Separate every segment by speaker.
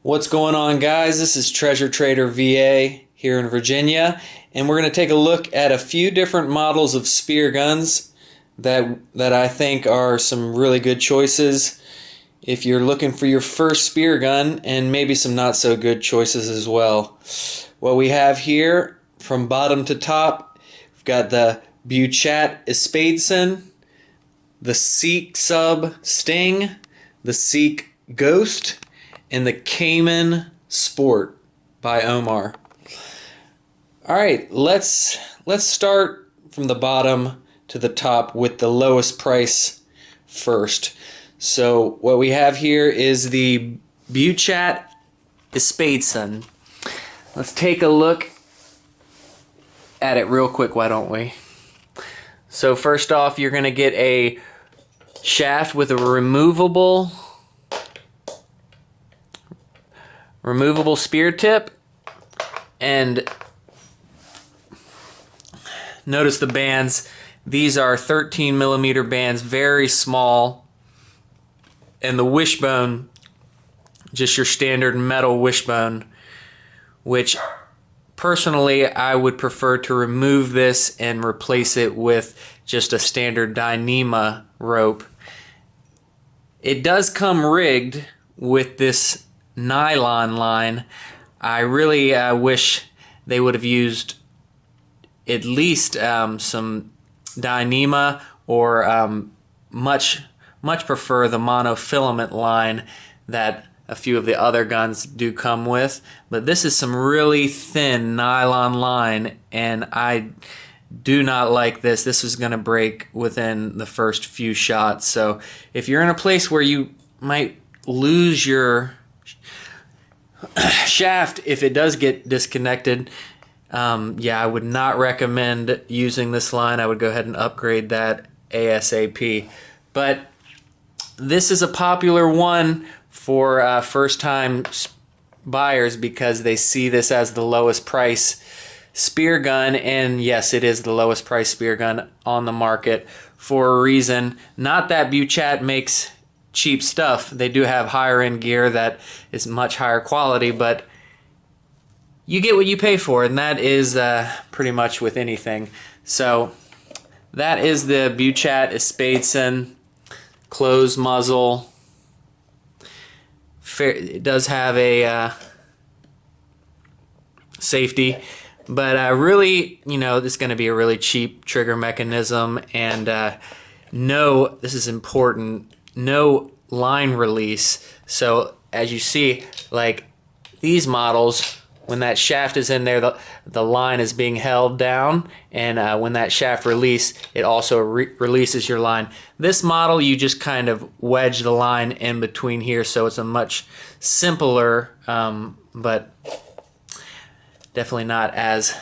Speaker 1: What's going on, guys? This is Treasure Trader VA here in Virginia, and we're going to take a look at a few different models of spear guns that I think are some really good choices if you're looking for your first spear gun, and maybe some not so good choices as well. What we have here from bottom to top, we've got the Beuchat Espadson, the Seac Sub Sting, the Seac Ghost, and the Cayman Sport by Omer. Alright, let's start from the bottom to the top with the lowest price first. So what we have here is the Beuchat Espadson. Let's take a look at it real quick, why don't we? So first off, you're going to get a shaft with a removable spear tip, and notice the bands. These are 13mm bands, very small, and the wishbone, just your standard metal wishbone, which personally I would prefer to remove this and replace it with just a standard Dyneema rope. It does come rigged with this nylon line. I really wish they would have used at least some Dyneema, or much prefer the monofilament line that a few of the other guns do come with. But this is some really thin nylon line, and I do not like this. This is going to break within the first few shots. So if you're in a place where you might lose your shaft if it does get disconnected, yeah, I would not recommend using this line. I would go ahead and upgrade that ASAP. But this is a popular one for first-time buyers because they see this as the lowest price spear gun, and yes, it is the lowest price spear gun on the market for a reason. Not that Beuchat makes cheap stuff. They do have higher end gear that is much higher quality, but you get what you pay for, and that is pretty much with anything. So that is the Beuchat Espadson closed muzzle. It does have a safety, but really, you know, this is going to be a really cheap trigger mechanism, and no, this is important, no line release. So as you see, like these models, when that shaft is in there, the line is being held down, and when that shaft releases, it also releases your line. This model, you just kind of wedge the line in between here, so it's a much simpler, but definitely not as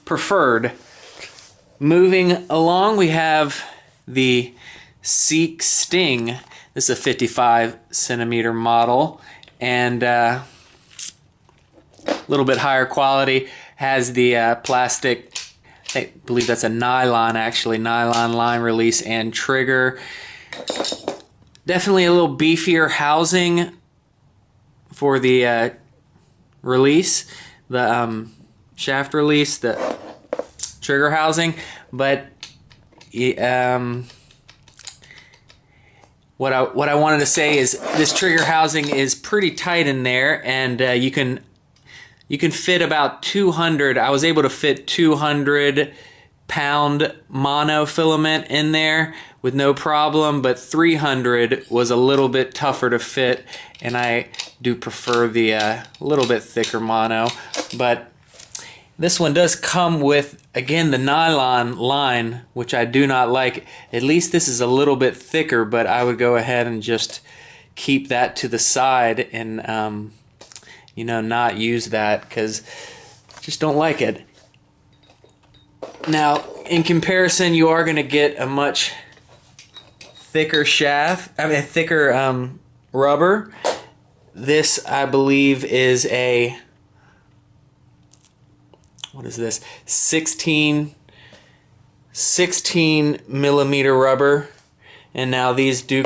Speaker 1: preferred. Moving along, we have the Seac Sting. This is a 55cm model, and a little bit higher quality. Has the plastic, I believe that's a nylon, actually, nylon line release and trigger. Definitely a little beefier housing for the release, the shaft release, the trigger housing, but what I wanted to say is this trigger housing is pretty tight in there, and you can fit about 200. I was able to fit 200-pound monofilament in there with no problem, but 300 was a little bit tougher to fit, and I do prefer the little bit thicker mono. But this one does come with, again, the nylon line, which I do not like. At least this is a little bit thicker, but I would go ahead and just keep that to the side and you know, not use that, because I just don't like it. Now, in comparison, you are going to get a much thicker shaft, I mean, thicker rubber. This, I believe, is a, what is this? 16mm rubber, and now these do,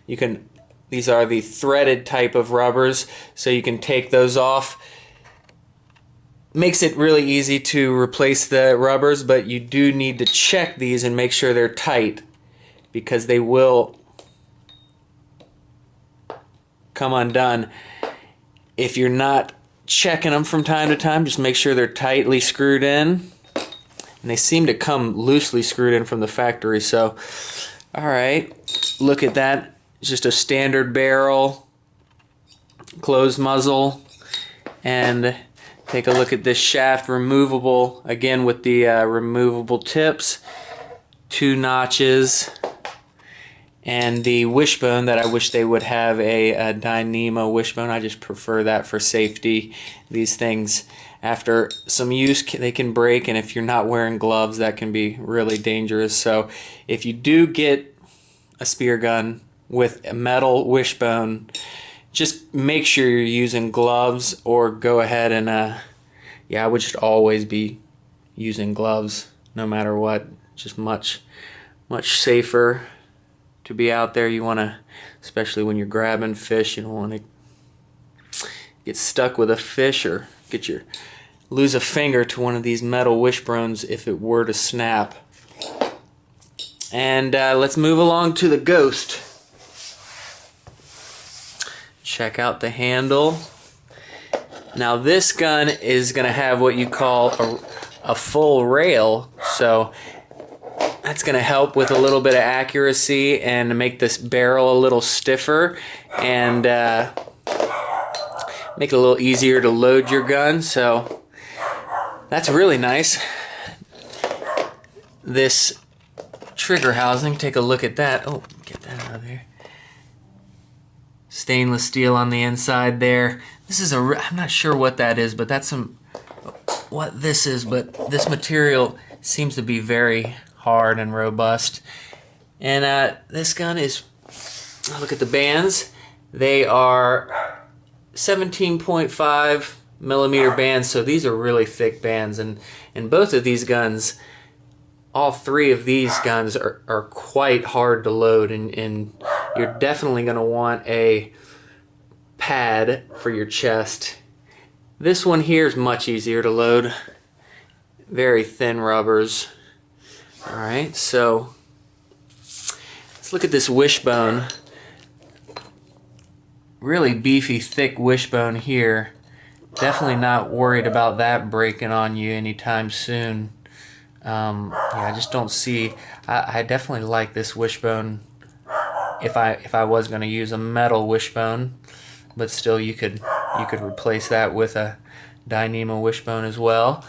Speaker 1: you can These are the threaded type of rubbers, so you can take those off. Makes it really easy to replace the rubbers, but you do need to check these and make sure they're tight, because they will come undone if you're not checking them from time to time. Just make sure they're tightly screwed in, and they seem to come loosely screwed in from the factory. So alright, look at that. It's just a standard barrel, closed muzzle, and take a look at this shaft, removable, again with the removable tips, 2 notches, and the wishbone that I wish they would have a Dyneema wishbone. I just prefer that for safety. These things, after some use, they can break, and if you're not wearing gloves, that can be really dangerous. So if you do get a spear gun with a metal wishbone, just make sure you're using gloves, or go ahead and yeah, I would just always be using gloves no matter what. Just much safer to be out there. You want to, especially when you're grabbing fish, you don't want to get stuck with a fish or lose a finger to one of these metal wishbones if it were to snap. And let's move along to the Ghost. Check out the handle. Now this gun is going to have what you call a full rail, so that's going to help with a little bit of accuracy and make this barrel a little stiffer, and make it a little easier to load your gun. So that's really nice. This trigger housing, take a look at that. Oh, get that out of there. Stainless steel on the inside there. This is I'm not sure what that is, but that's what this is, but this material seems to be very hard and robust. And this gun is, look at the bands. They are 17.5 millimeter bands, so these are really thick bands. And both of these guns, all 3 of these guns are quite hard to load, and you're definitely going to want a pad for your chest. This one here is much easier to load. Very thin rubbers. Alright, so let's look at this wishbone. Really beefy, thick wishbone here. Definitely not worried about that breaking on you anytime soon. Yeah, I just don't see. I definitely like this wishbone if I was going to use a metal wishbone, but still you could replace that with a Dyneema wishbone as well.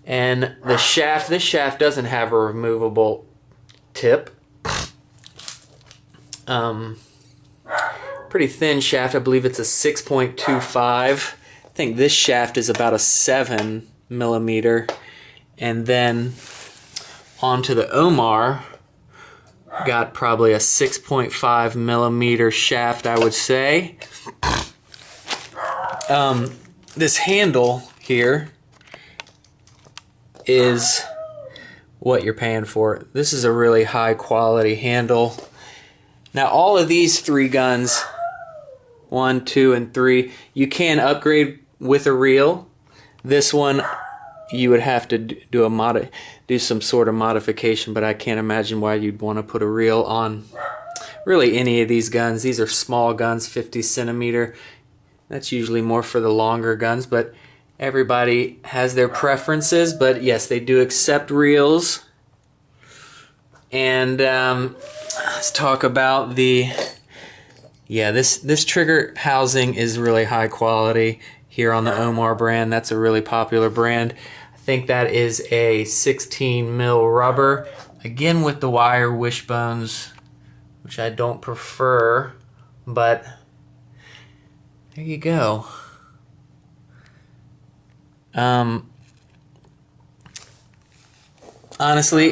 Speaker 1: And the shaft, this shaft doesn't have a removable tip. Pretty thin shaft. I believe it's a 6.25. I think this shaft is about a 7 millimeter. And then onto the Omer, got probably a 6.5 millimeter shaft, I would say. This handle here is what you're paying for. This is a really high quality handle. Now all of these 3 guns, 1, 2, and 3, you can upgrade with a reel. This one you would have to do some sort of modification, but I can't imagine why you'd want to put a reel on really any of these guns. These are small guns, 50 centimeter. That's usually more for the longer guns, but everybody has their preferences. But yes, they do accept reels. And let's talk about the, yeah, this trigger housing is really high quality here on the Omer brand. That's a really popular brand. I think that is a 16 mil rubber, again with the wire wishbones, which I don't prefer, but there you go. Honestly,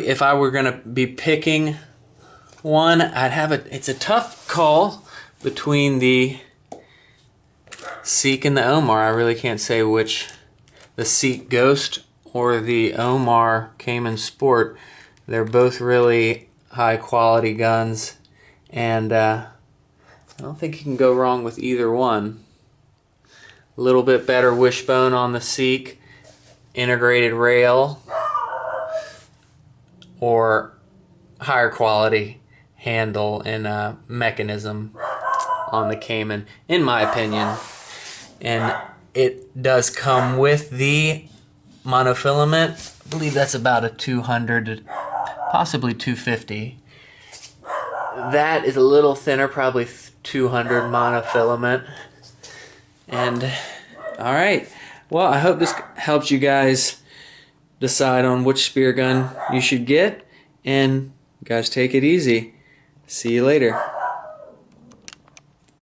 Speaker 1: if I were gonna be picking one, I'd have it's a tough call between the Seac and the Omer. I really can't say which, the Seac Ghost or the Omer Cayman Sport. They're both really high quality guns, and I don't think you can go wrong with either one. A little bit better wishbone on the Seac, integrated rail, or higher quality handle and mechanism on the Cayman, in my opinion. And it does come with the monofilament. I believe that's about a 200, possibly 250. That is a little thinner, probably 200 monofilament. And all right, well, I hope this helps you guys decide on which spear gun you should get. And you guys take it easy. See you later.